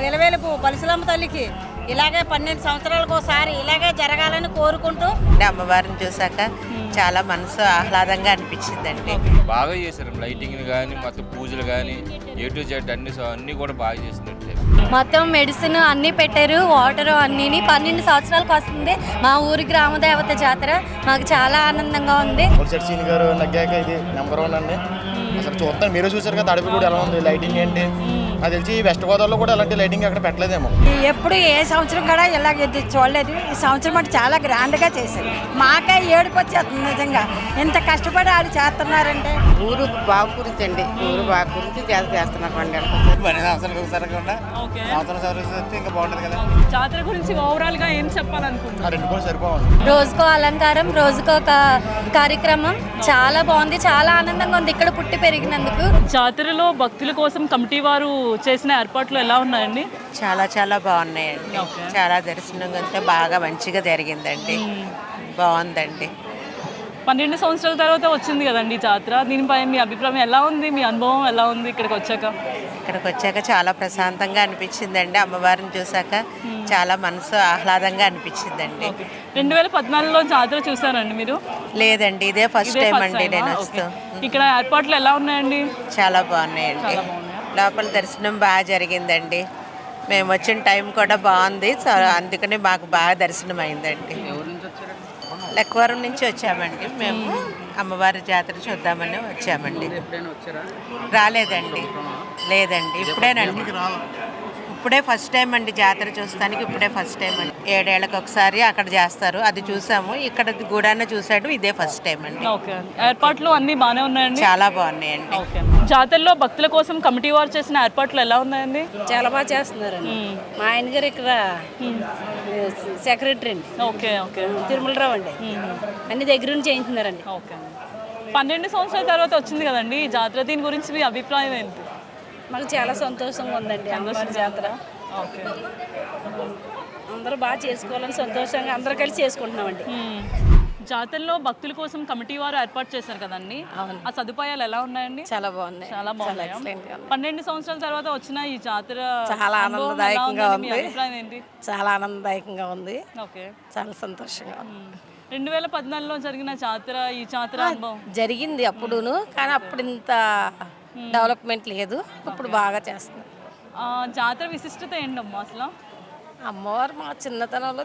విలవేలుపు పరశురామ తల్లికి ఇలాగే 12 సంవత్సరాలకు ఒకసారి ఇలాగే జరగాలని కోరుకుంటూ అమ్మవారిని చూసాక చాలా మనసు ఆహ్లాదంగా అనిపించిందండి. బాగా చేశారు లైటింగ్ కానీ మొత్తం పూజలు కానీ A to Z అన్ని కూడా బాగా చేసినట్టే. మొత్తం మెడిసిన్ అన్నీ పెట్టారు, వాటర్ అన్నీ 12 సంవత్సరాలకు వస్తుంది. మా ఊరి గ్రామ దేవత జాతర మాకు చాలా ఆనందంగా ఉంది. సీని గారు నగ్గాక ఇది నెంబర్ 1 అండి. అసలు చూస్తాను, మీరు చూసారు కదా తాడిపి కూడా ఎలా ఉంది లైటింగ్ ఏంటి. నాకు తెలిసి వెస్ట్ గోదావరిలో కూడా అలాంటి లైటింగ్ అక్కడ పెట్టలేదేమో. ఎప్పుడు ఏ సంవత్సరం కూడా ఇలాగే చూడలేదు. ఈ సంవత్సరం అంటే చాలా గ్రాండ్గా చేశారు. మాకే ఏడుపు వచ్చేస్తుంది నిజంగా, ఇంత కష్టపడి వాళ్ళు చేస్తున్నారంటే. ఊరు బాగు గురించి అండి, ఊరు బాగు గురించి చేస్తున్నారు పండుగ. ఇంకా బాగుంటుంది కదా. జాతర గురించి ఓవరాల్ గా ఏం చెప్పాలనుకుంటున్నారు? 2 కూడా సరిపోవాలి. రోజుకో అలంకారం, రోజుకో ఒక కార్యక్రమం చాలా బాగుంది, చాలా ఆనందంగా ఉంది ఇక్కడ పుట్టి పెరిగినందుకు. జాతరలో భక్తుల కోసం కమిటీ వారు చేసిన ఏర్పాట్లు ఎలా ఉన్నాయండి? చాలా చాలా బాగున్నాయండి. చాలా దర్శనం అంతా బాగా మంచిగా జరిగిందండి. బాగుందండి. 12 సంవత్సరాల తర్వాత వచ్చింది కదండి జాతర, దీనిపై మీ అభిప్రాయం ఎలా ఉంది? మీ అనుభవం ఎలా ఉంది ఇక్కడికి వచ్చాక? ఇక్కడికి వచ్చాక చాలా ప్రశాంతంగా అనిపించిందండి. అమ్మవారిని చూసాక చాలా మనసు ఆహ్లాదంగా అనిపించిందండి. 2014లో జాతర చూసారండి మీరు? లేదండి, ఇదే ఫస్ట్ టైం అండి నేను వస్తాం. ఇక్కడ ఏర్పాట్లు ఎలా ఉన్నాయండి? చాలా బాగున్నాయండి. లోపల దర్శనం బాగా జరిగిందండి. మేము వచ్చిన టైం కూడా బాగుంది, అందుకని మాకు బాగా దర్శనం అయిందండి. లక్వరం నుంచి వచ్చామండి మేము. అమ్మవారి జాతర చూద్దామని వచ్చామండి. రాలేదండి, లేదండి, ఇప్పుడే ఫస్ట్ టైం అండి జాతర చూస్తానికి. ఇప్పుడే ఫస్ట్ టైం అండి. 7 ఏళ్ళకి ఒకసారి అక్కడ చేస్తారు, అది చూసాము. ఇక్కడ గూడాన్న చూసాడు, ఇదే ఫస్ట్ టైం అండి. ఏర్పాట్లు అన్ని బాగానే ఉన్నాయండి? చాలా బాగున్నాయండి. జాతరలో భక్తుల కోసం కమిటీ వారు చేసిన ఏర్పాట్లు ఎలా ఉన్నాయండి? చాలా బాగా చేస్తున్నారండి. మా ఆయన గారు ఇక్కడ సెక్రటరీ అండి. Okay okay. తిరుమలరావు అండి. అన్ని దగ్గర నుంచి చేయించున్నారండి. ఓకే. 12 సంవత్సరాల తర్వాత వచ్చింది కదండి ఈ జాతర, దీని గురించి మీ అభిప్రాయం ఏంటి? మాకు చాలా సంతోషంగా ఉందండి అమ్మవారి జాతర. ఓకే. అందరూ బాగా చేసుకోవాలని సంతోషంగా అందరూ కలిసి చేసుకుంటున్నామండి. జాతరలో భక్తుల కోసం కమిటీ వారు ఏర్పాటు చేశారు కదండి, ఆ సదుపాయాలు ఎలా ఉన్నాయండి? చాలా బాగున్నాయి. చాలా బాగున్నాయి. 12 సంవత్సరాల తర్వాత వచ్చిన ఈ జాతర చాలా ఆనందదాయకంగా ఉంది. అభిప్రాయం ఏంటి? చాలా ఆనందదాయకంగా ఉంది. ఓకే. చాలా సంతోషంగా ఉంది. 2014లో జరిగిన జాతర, ఈ జాతర అనుభవం జరిగింది అప్పుడును, కానీ అప్పుడు ఇంత డెవలప్మెంట్ లేదు. ఇప్పుడు బాగా చేస్తున్నారు. జాతర విశిష్టత ఏంటమ్మా అసలు? అమ్మవారు మా చిన్నతనంలో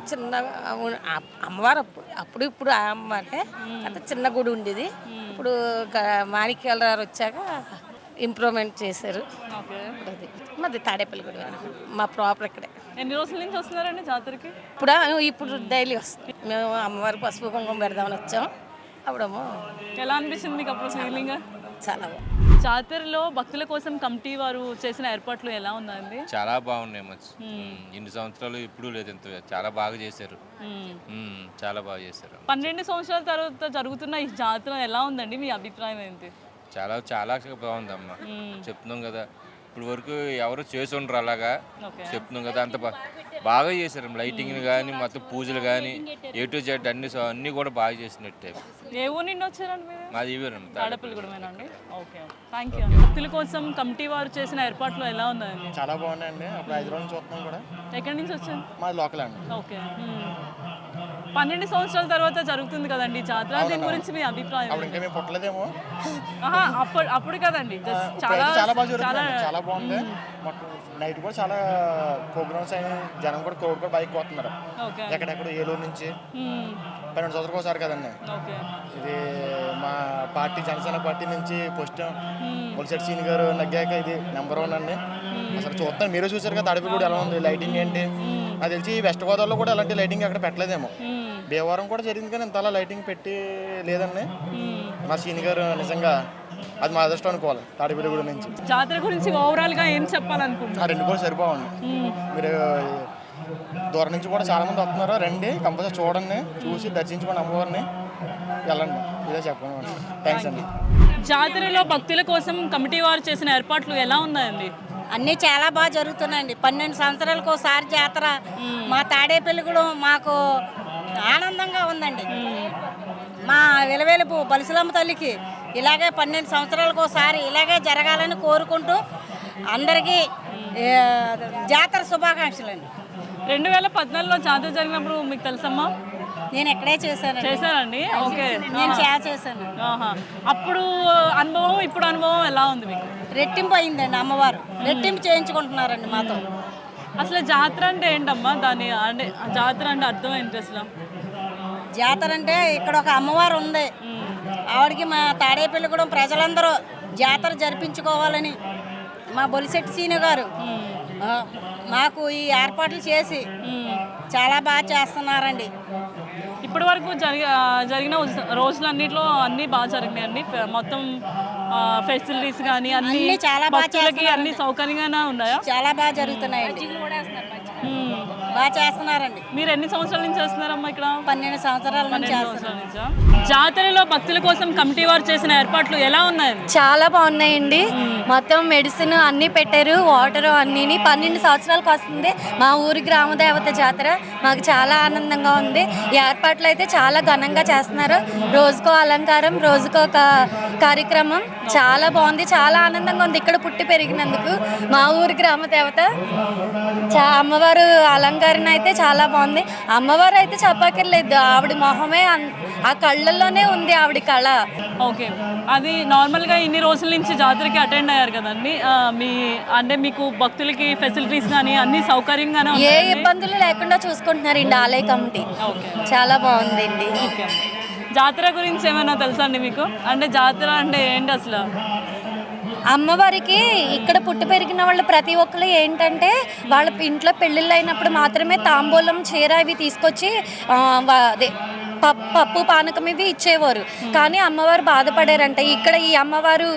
అమ్మవారు అప్పుడు ఇప్పుడు ఆ అమ్మవారే, అంటే చిన్న గుడి ఉండేది. ఇప్పుడు మాణిక్యాల గారు వచ్చాక ఇంప్రూవ్మెంట్ చేశారు. అది మాది తాడేపల్లి గుడి, మా ప్రాపర్ ఇక్కడే. ఎన్ని రోజుల నుంచి వస్తున్నారండి జాతరకి? ఇప్పుడు డైలీ వస్తుంది. మేము అమ్మవారి పసుపు కుంకుమ పెడదామని వచ్చాం. అప్పుడేమో ఎలా అనిపిస్తుంది మీకు అప్పుడు ఫీలింగ్? చాలా జాతరలో భక్తుల కోసం కమిటీ వారు చేసిన ఏర్పాట్లు ఎలా ఉన్నాయండి? చాలా బాగున్నాయి. ఇన్ని సంవత్సరాలు ఇప్పుడు లేదు, ఇంత చాలా బాగా చేశారు. చాలా బాగా చేశారు. 12 సంవత్సరాల తర్వాత జరుగుతున్న ఈ జాతర ఎలా ఉందండి? మీ అభిప్రాయం ఏంటి? చాలా చాలా బాగుందమ్మా. చెప్తున్నాం కదా, ఇప్పుడు వరకు ఎవరు చేసి ఉండరు అలాగా. చెప్తున్నాం కదా, అంత బాగా చేశారు లైటింగ్ కానీ మొత్తం పూజలు కానీ A to Z అన్ని కూడా బాగా చేసినట్టే. ఏ ఊరు నుండి వచ్చారండి మీరు? మాది తాడేపల్లిగూడమేనండి. Okay, thank you. భక్తుల కోసం కమిటీ వారు చేసిన ఏర్పాట్లు ఎలా ఉన్నాయండి? చాలా బాగున్నాయండి. అప్పుడు 5 రోజులు చూస్తున్నాం కూడా. ఎక్కడి నుంచి వచ్చారు? మాది లోకల్ అండి. ఓకే. 12 సంవత్సరాల తర్వాత జరుగుతుంది కదండి జాతర, దీని గురించి మీ అభిప్రాయం? అప్పుడు ఇంకా మేము పుట్టలేదేమో. అప్పుడు కదండి, చాలా బాగా జరుగుతుంది, చాలా బాగుంది. నైట్ కూడా చాలా ప్రోగ్రామ్స్ అయిన, జనం కూడా క్రౌడ్ కూడా బైక్ పోతున్నారు. ఎక్కడెక్కడ ఏలూరు నుంచి 12 సంవత్సరాలకు ఒకసారి కదండి. ఇది మా పార్టీ జనసేన పార్టీ నుంచి ఫస్ట్ సీని గారు నగ్గాక ఇది నెంబర్ 1 అండి. అసలు చూస్తాను, మీరు చూసారు కదా తాడిపి కూడా ఎలా ఉంది లైటింగ్ ఏంటి. నాకు తెలిసి వెస్ట్ గోదావరిలో కూడా అలాంటి లైటింగ్ అక్కడ పెట్టలేదేమో. భీమవరం కూడా జరిగింది కానీ ఇంతలా లైటింగ్ పెట్టి లేదండి. మా సీని గారు నిజంగా అది మా అదృష్టం అనుకోవాలి. తాడిపల్లి గుడి నుంచి జాతర గురించి ఓవరాల్ గా ఏం చెప్పాలనుకుంటున్నారు? 2 కూడా సరిపోవండి. మీరు దూరం నుంచి కూడా చాలా మంది వస్తున్నారు, రండి కంపల్సరీ చూడండి, చూసి దర్శించుకోండి అమ్మవారిని, వెళ్ళండి. ఇదే చెప్పండి. థ్యాంక్స్ అండి. జాతరలో భక్తుల కోసం కమిటీ వారు చేసిన ఏర్పాట్లు ఎలా ఉన్నాయండి? అన్నీ చాలా బాగా జరుగుతున్నాయండి. 12 సంవత్సరాలకు ఒకసారి జాతర. మా తాడేపల్లి కూడా మాకు ఆనందంగా ఉందండి. మా విలవేలుపు పరశురామ తల్లికి ఇలాగే 12 సంవత్సరాలకు ఒకసారి ఇలాగే జరగాలని కోరుకుంటూ అందరికీ జాతర శుభాకాంక్షలు అండి. 2014లో జాతర జరిగినప్పుడు మీకు తెలుసమ్మా? నేను ఎక్కడే చేశాను. చేశారండి? ఓకే. నేను చేశాను. ఆహా. అప్పుడు అనుభవం ఇప్పుడు అనుభవం ఎలా ఉంది మీకు? రెట్టింపు అయిందండి. అమ్మవారు రెట్టింపు చేయించుకుంటున్నారండి మాతో. అసలు జాతర అంటే ఏంటమ్మా? దాని అంటే జాతర అంటే అర్థం ఏంటి అసలు? జాతర అంటే ఇక్కడ ఒక అమ్మవారు ఉంది. ఆవిడకి మా తాడేపల్లిగూడెం ప్రజలందరూ జాతర జరిపించుకోవాలని మా బొలిశెట్టి సీను గారు మాకు ఈ ఏర్పాట్లు చేసి చాలా బాగా చేస్తున్నారండి. ఇప్పటి వరకు జరిగిన రోజులన్నింటిలో అన్నీ బాగా జరిగినాయండి. మొత్తం ఫెసిలిటీస్ కానీ అన్ని చాలా బాగా భక్తులకి అన్ని సౌకర్యంగానే ఉన్నాయా? చాలా బాగా జరుగుతున్నాయండి. బాగా చేస్తున్నారండి. మీరు ఎన్ని సంవత్సరాల నుంచి చేస్తున్నారమ్మా ఇక్కడ? 12 సంవత్సరాల నుంచి చేస్తున్నాం. జాతరలో భక్తుల కోసం కమిటీ వారు చేసిన ఏర్పాట్లు ఎలా ఉన్నాయి? చాలా బాగున్నాయండి. మొత్తం మెడిసిన్ అన్నీ పెట్టారు, వాటర్ అన్నీ. 12 సంవత్సరాలకు వస్తుంది మా ఊరి గ్రామ దేవత జాతర. మాకు చాలా ఆనందంగా ఉంది. ఈ ఏర్పాట్లు అయితే చాలా ఘనంగా చేస్తున్నారు. రోజుకో అలంకారం, రోజుకో కార్యక్రమం. చాలా బాగుంది, చాలా ఆనందంగా ఉంది ఇక్కడ పుట్టి పెరిగినందుకు. మా ఊరి గ్రామ దేవత అమ్మవారు అలంకరణ అయితే చాలా బాగుంది. అమ్మవారు అయితే చెప్పక్కర్లేదు, ఆవిడ మొహమే ఆ కళ్ళల్లోనే ఉంది ఆవిడ కళ. ఓకే. అది నార్మల్గా ఇన్ని రోజుల నుంచి జాతరకి అటెండ్ అయ్యారు కదండి. అంటే మీకు భక్తులకి ఫెసిలిటీస్ కానీ అన్ని సౌకర్యంగానే ఏ ఇబ్బందులు లేకుండా చూసుకుంటున్నారండి ఆలయ కమిటీ. చాలా బాగుందండి. ఓకే. జాతర గురించి ఏమైనా తెలుసా అండి మీకు? అంటే జాతర అంటే ఏంటి అసలు? అమ్మవారికి ఇక్కడ పుట్టి పెరిగిన వాళ్ళు ప్రతి ఒక్కరు ఏంటంటే వాళ్ళ ఇంట్లో పెళ్ళిళ్ళు అయినప్పుడు మాత్రమే తాంబూలం, చీర ఇవి తీసుకొచ్చి అదే పప్పు పానకం ఇవి ఇచ్చేవారు. కానీ అమ్మవారు బాధపడారంట. ఇక్కడ ఈ అమ్మవారు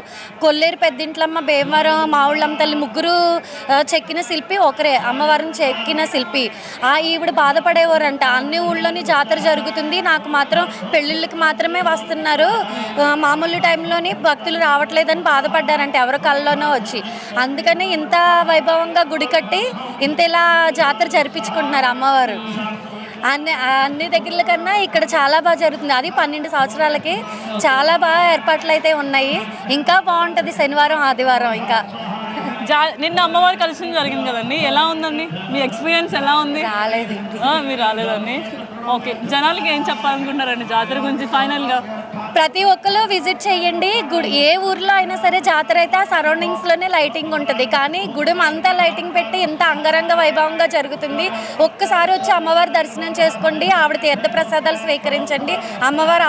కొల్లేరు పెద్దింట్లమ్మ, భీమవరం మావుళ్ళమ్మ తల్లి ముగ్గురు చెక్కిన శిల్పి ఒకరే, అమ్మవారిని చెక్కిన శిల్పి. ఈవిడ బాధపడేవారంట. అన్ని ఊళ్ళోని జాతర జరుగుతుంది, నాకు మాత్రం పెళ్ళిళ్ళకి మాత్రమే వస్తున్నారు, మామూలు టైంలోని భక్తులు రావట్లేదని బాధపడ్డారంట ఎవరి కళ్ళలోనో వచ్చి. అందుకని ఇంత వైభవంగా గుడి కట్టి ఇంత ఇలా జాతర జరిపించుకుంటున్నారు అమ్మవారు. అన్ని దగ్గరల కన్నా ఇక్కడ చాలా బాగా జరుగుతుంది. అది 12 సంవత్సరాలకి చాలా బాగా ఏర్పాట్లు అయితే ఉన్నాయి. ఇంకా బాగుంటుంది శనివారం, ఆదివారం. ఇంకా నిన్న అమ్మవారు కలిసి జరిగింది కదండి, ఎలా ఉందండి మీ ఎక్స్పీరియన్స్? ఎలా ఉంది? రాలేదండి. మీరు రాలేదండి. ఓకే. జనాలకి ఏం చెప్పాలనుకుంటున్నారండి జాతర గురించి ఫైనల్గా? ప్రతి ఒక్కరు విజిట్ చేయండి. గుడి ఏ ఊర్లో అయినా సరే జాతర అయితే ఆ సరౌండింగ్స్లోనే లైటింగ్ ఉంటుంది, కానీ గుడి అంతా లైటింగ్ పెట్టి ఇంత అంగరంగ వైభవంగా జరుగుతుంది. ఒక్కసారి వచ్చి అమ్మవారి దర్శనం చేసుకోండి, ఆవిడ తీర్థ ప్రసాదాలు స్వీకరించండి, అమ్మవారి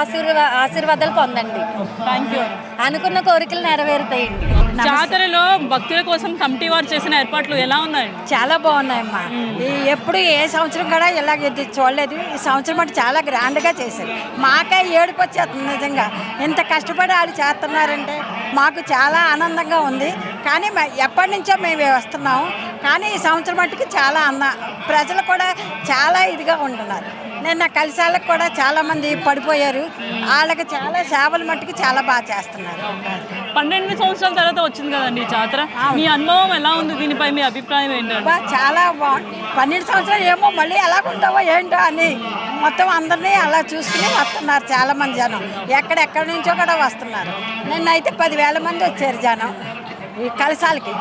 ఆశీర్వాదాలు పొందండి. Thank you. అనుకున్న కోరికలు నెరవేరుతాయండి. జాతరలో భక్తుల కోసం కమిటీ వారు చేసిన ఏర్పాట్లు ఎలా ఉన్నాయండి? చాలా బాగున్నాయమ్మా. ఎప్పుడు ఏ సంవత్సరం కూడా ఇలాగ చూడలేదు. ఈ సంవత్సరం అంటే చాలా గ్రాండ్గా చేశారు. మాకే ఏడుపు వచ్చేస్తుంది నిజంగా. ఇంత కష్టపడి వాళ్ళు చేస్తున్నారంటే మాకు చాలా ఆనందంగా ఉంది. కానీ ఎప్పటి నుంచో మేము వస్తున్నాము, కానీ ఈ సంవత్సరం మట్టుకు చాలా ప్రజలు కూడా చాలా ఇదిగా ఉంటున్నారు. నిన్న కలిసాలకు కూడా చాలామంది పడిపోయారు. వాళ్ళకి చాలా సేవలు మట్టుకు చాలా బాగా చేస్తున్నారు. 12 సంవత్సరాల తర్వాత వచ్చింది కదండి ఈ జాతర. మీ అనుభవం ఎలా ఉంది? దీనిపై మీ అభిప్రాయం ఏంటంటే? చాలా బాగుంది. 12 సంవత్సరాలు ఏమో మళ్ళీ ఎలాగుంటావో ఏంటో అని మొత్తం అందరినీ అలా చూసుకుని వస్తున్నారు చాలామంది జనం. ఎక్కడెక్కడి నుంచో కూడా వస్తున్నారు. నిన్నైతే 10,000 మంది వచ్చారు జనం ఈ కలశాలకి.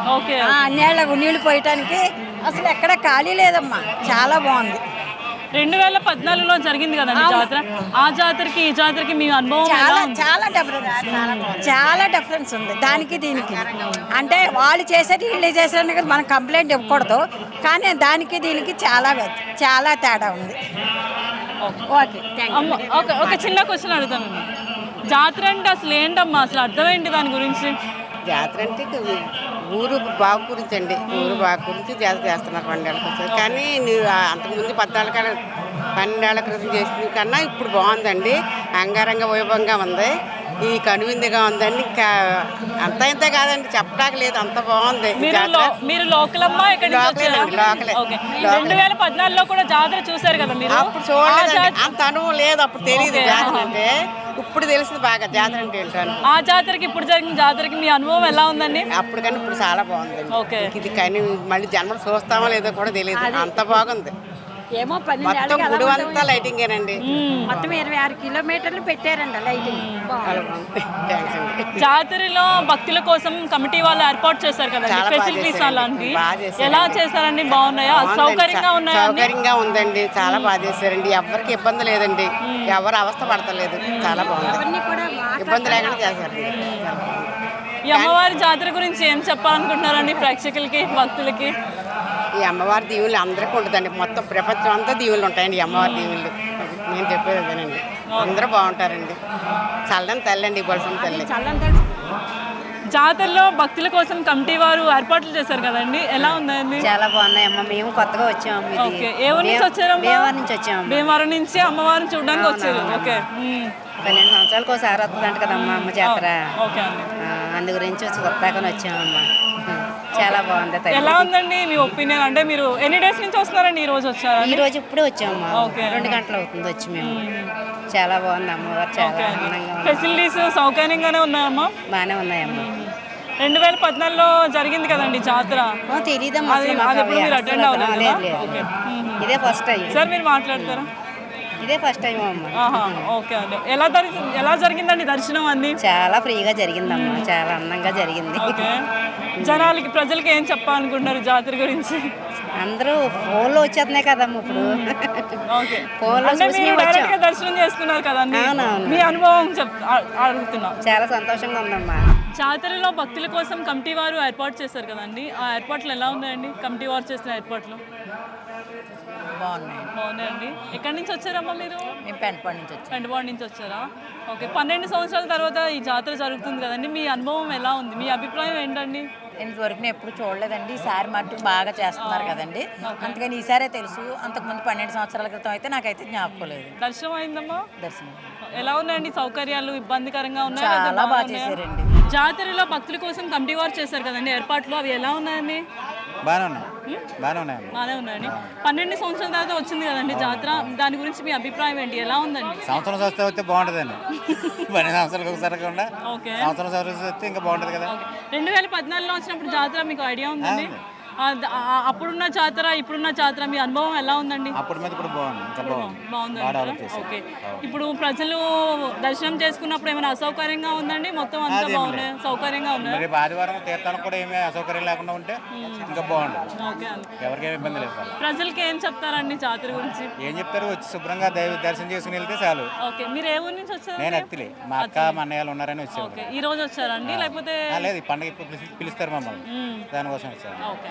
నీళ్ళు పోయటానికి అసలు ఎక్కడ ఖాళీ లేదమ్మా. చాలా బాగుంది. 2014లో జరిగింది కదండి జాతర. ఆ జాతరకి ఈ జాతరకి మీ అనుభవం చాలా డిఫరెన్స్ ఉంది దానికి దీనికి. అంటే వాళ్ళు చేసేది వీళ్ళు చేసేది మనం కంప్లైంట్ ఇవ్వకూడదు, కానీ దానికి దీనికి చాలా తేడా ఉంది. ఓకే. ఒక చిన్న క్వశ్చన్ అడుగుతాను. జాతర అంటే అసలు ఏంటమ్మా? అసలు అర్థం ఏంటి దాని గురించి? జాతర అంటే ఊరు బాగు గురించి అండి. ఊరు బాగు గురించి జాతర చేస్తున్నారు 12 ఏళ్ళ క్రితం. కానీ అంతకుముందు 12 ఏళ్ళ క్రితం చేసిన కన్నా ఇప్పుడు బాగుందండి. అంగరంగ వైభవంగా ఉంది, ఈ కనువిందుగా ఉందండి. ఇంకా అంత ఇంత కాదండి, చెప్పడానికి లేదు, అంత బాగుంది. మీరు లోకలమ్మా? ఇక్కడ 2014లో కూడా జాతర చూసారు కదా మీరు? అప్పుడు చూడలేదు, అంత అనుభవం లేదు, అప్పుడు తెలియదు జాతర అంటే. ఇప్పుడు తెలిసింది బాగా జాతర అంటే ఏంటని. ఆ జాతరకి ఇప్పుడు జరిగిన జాతరకి మీ అనుభవం ఎలా ఉందండి? అప్పుడు కానీ ఇప్పుడు చాలా బాగుంది. ఓకే. ఇది కానీ మళ్ళీ జన్మలు చూస్తామో లేదో కూడా తెలియదు, అంత బాగుంది. ఏమో 12 మొత్తం ఏళ్ళకి గుడి అలా అంతా లైటింగేనండి. మొత్తం 26 కిలోమీటర్లు పెట్టారండి లైటింగ్. థ్యాంక్స్ అండి. జాతరలో భక్తుల కోసం కమిటీ వాళ్ళు ఏర్పాటు చేశారు కదండి చాలా బాగా ఫెసిలిటీస్ చేశారండి. అలాంటివి బాగా చేశారండి. ఎలా చేశారండి? బాగున్నాయా? సౌకర్యంగా ఉన్నాయా? సౌకర్యంగా ఉందండి. చాలా బాగా చేశారండి. ఎవరికి ఇబ్బంది లేదండి. ఎవరు అవస్థ పడతలేదు. చాలా బాగుంది. అన్నీ కూడా ఇబ్బంది లేకుండా చేశారండి. ఈ అమ్మవారి జాతర గురించి ఏం చెప్పాలనుకుంటున్నారండి ప్రేక్షకులకి, భక్తులకి? ఈ అమ్మవారి దీవులు అందరికీ ఉంటుందండి. మొత్తం ప్రపంచం అంతా దీవులు ఉంటాయండి. ఈ అమ్మవారి దీవులు నేను చెప్పేది అదేనండి. అందరూ బాగుంటారండి. చల్లని తల్లి అండి, బలసం తల్లి. జాతరలో భక్తుల కోసం కమిటీ వారు ఏర్పాట్లు చేశారు కదండి, ఎలా ఉందండి? చాలా బాగున్నాయమ్మా. మేము కొత్తగా వచ్చాము. ఇది ఓకే, ఏ ఊరు నుంచి వచ్చారమ్మా? భీమవరం నుంచి వచ్చాము. భీమవరం నుంచి అమ్మవారిని చూడడానికి వచ్చారు. ఓకే 12 సంవత్సరాలకు ఒకసారి వస్తుందంట కదమ్మా అమ్మ జాతర. ఓకే అండి. అందు గురించి కొత్తగా వచ్చామమ్మా. చాలా బాగుంది తల్లి. ఎలా ఉందండి మీ ఒపీనియన్? అంటే మీరు ఎన్ని డేస్ నుంచి వస్తున్నారండి? ఈ రోజు వచ్చారా? ఈ రోజు ఇప్పుడే వచ్చామమ్మా. ఓకే. 2 గంటలు అవుతుంది వచ్చి మేము. చాలా బాగుంది అమ్మవారు. చాలా ఆనందంగా ఉంది. ఫెసిలిటీస్ సౌకర్యంగానే ఉన్నాయమ్మా? బాగానే ఉన్నాయమ్మా. 2014లో జరిగింది కదండి జాతర, తెలియదమ్మా అది అసలు మాకు ఎప్పుడు మీరు అసలు అటెండ్ అవ్వలేదు లేదు, కదా? లేదు. ఓకే. ఇదే ఫస్ట్ టైం. సార్ మీరు మాట్లాడతారా? ఇదే ఫస్ట్ టైం అమ్మా. ఆహా, ఓకే అండి. ఎలా జరిగిందండి దర్శనం అన్ని? చాలా ఫ్రీగా జరిగిందమ్మా. చాలా అందంగా జరిగింది. ఓకే. జనాలకి, ప్రజలకి ఏం చెప్పాలనుకుంటున్నారు జాతర గురించి? అందరూ ఫోన్లో వచ్చేస్తున్నాయి కదమ్మా ఇప్పుడు. ఓకే. ఫోన్లో అంటే చూసి మీరు వచ్చాం. డైరెక్ట్ గా దర్శనం చేసుకున్నారు కదండి, అవునవును. మీ అనుభవం అడుగుతున్నా. చాలా సంతోషంగా ఉందమ్మా. జాతరలో భక్తుల కోసం కమిటీ వారు ఏర్పాటు చేశారు కదండి, ఆ ఏర్పాట్లు ఎలా ఉన్నాయండి? కమిటీ వారు చేసిన ఏర్పాట్లు బాగున్నాయండి. ఎక్కడి నుంచి వచ్చారమ్మా మీరు? మేము పెంటపాడు నుంచి వచ్చాం. పెంటపాడు నుంచి వచ్చారా? ఓకే. 12 సంవత్సరాల తర్వాత ఈ జాతర జరుగుతుంది కదండి, మీ అనుభవం ఎలా ఉంది? మీ అభిప్రాయం ఏంటండి? ఇంతవరకు నేను ఎప్పుడు చూడలేదండి. ఈసారి మట్టుకు బాగా చేస్తున్నారు కదండి, అందుకని ఈసారే తెలుసు. అంతకుముందు 12 సంవత్సరాల క్రితం అయితే నాకైతే జ్ఞాపకం లేదు. దర్శనం అయిందమ్మా? దర్శనం ఎలా ఉన్నాయండి సౌకర్యాలు? ఇబ్బందికరంగా ఉన్నాయా? చాలా బాగా చేశారండి. జాతరలో భక్తుల కోసం కమిటీ వారు చేశారు కదండి ఏర్పాట్లు, అవి ఎలా ఉన్నాయండి? బాగానే ఉన్నాయి. బాగానే ఉన్నాయండి. 12 సంవత్సరాల తర్వాత వచ్చింది కదండి జాతర, దాని గురించి మీ అభిప్రాయం ఏంటి? ఎలా ఉందండి? సంవత్సరం వస్తే బాగుంటుందండి. 12 సంవత్సరాలకు ఒకసారి కాకుండా ఓకే. సంవత్సరం వస్తే ఇంకా బాగుంటుంది కదా. 2014లో వచ్చినప్పుడు జాతర మీకు ఐడియా ఉందండి? అప్పుడున్న జాతర, ఇప్పుడున్న జాతర మీ అనుభవం ఎలా ఉందండి? అప్పుడు మీద ఇప్పుడు బాగుంది. ఇంకా బాగుంది. బాగా డెవలప్ చేశారు. ఓకే. ఇప్పుడు ప్రజలు దర్శనం చేసుకున్నప్పుడు ఏమైనా అసౌకర్యంగా ఉందండి? మొత్తం అంతా బాగున్నాయి, సౌకర్యంగా ఉన్నాయి. రేపు ఆదివారం తీర్థానికి కూడా ఏమీ అసౌకర్యం లేకుండా ఉంటే ఇంకా బాగుంటుంది. ఓకే అండి. ఎవరికేమి ఇబ్బంది లేదు. ప్రజలకి ఏం చెప్తారండి జాతర గురించి? ఏం చెప్తారు? వచ్చి శుభ్రంగా దర్శనం చేసుకుని వెళ్తే చాలు. ఓకే. మీరు ఏ ఊరు నుంచి వచ్చారు? నేను అత్తిలే. మా అక్క మా అన్నయ్యలు ఉన్నారని వచ్చాను. ఓకే. ఈ రోజు వచ్చారండి లేకపోతే? లేదు, ఈ పండుగ పిలుస్తారు మమ్మల్ని, దానికోసం వచ్చాను. ఓకే.